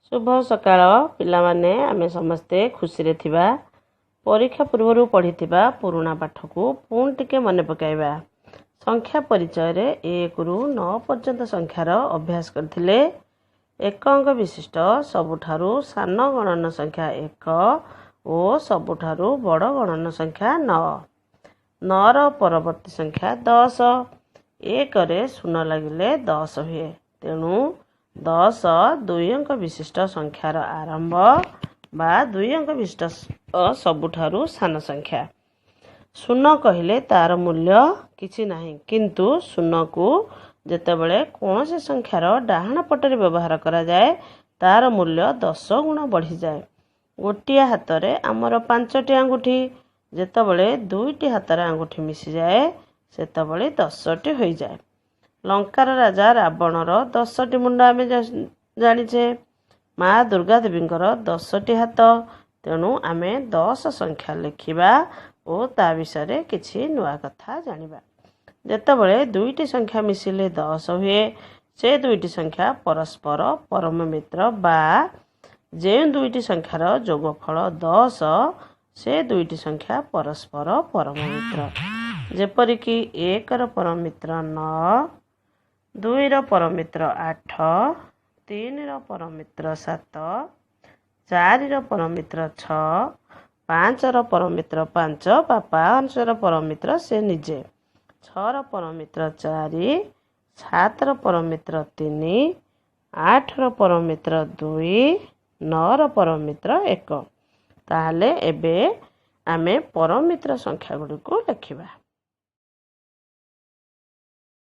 शुभ सकाळ पिलामाने आमे समस्ते खुशी रे थिबा परीक्षा पूर्व पढ़ी पुराणा पाठ को पुणी टिके मन पकाइबा। संख्या परिचय रे 1 रु 9 पर्यंत संख्यार अभ्यास करथिले। एक अंक विशिष्ट सबुठारु सान गणन संख्या 1 और सबुठारु बड़ गणन संख्या 9। 9 रो परवर्ती संख्या 10। 1 रे शून्य लगिले 10 हुए, तेणु 10 2 अंक विशिष्ट संख्यार आरंभ बा 2 अंक विशिष्ट सबुठारु सान संख्या। शून्य कहले तार मूल्य किछि नाही, किंतु शून्य को जेतेबेले कौनसी संख्यार डाहाण पटरे व्यवहार करा जाए तार मूल्य 10 गुण बढ़ी जाए। गोटिए हाथ रे आमर 5टी आंगुठी, जेतेबेले 2टी हाथ रे आंगुठी मिसी जाए सेतेबेले 10टी हो जाए। लंकार राजा रावणर 10टी मुंड आमे जानिछे। माँ दुर्गा देवींकर 10टी हाथ, तेणु आमे 10 संख्या लिखिबा और ता विषय किछि नुआ कथा जानिबा। जेतेबेले 2टी संख्या मिसिले 10 हुए, से 2टी संख्या परस्पर परम मित्र बा जे 2टी संख्यार जोगफल 10 से 2टी संख्या परस्पर परम मित्र। जेपरिकी 1 रो परम मित्र 9, 2 रो परम मित्र 8, 3 रो परम मित्र 7, 4 रो परम मित्र 6, 5 रो परम मित्र 5 बा 5 रो परम मित्र से निजे, 6 रो परम मित्र 4, 7 रो परम मित्र 3, 8 रो परम मित्र 2, 9 रो परम मित्र 1। ताहले एबे आमे परम मित्र संख्या गुडी को लिखिबा।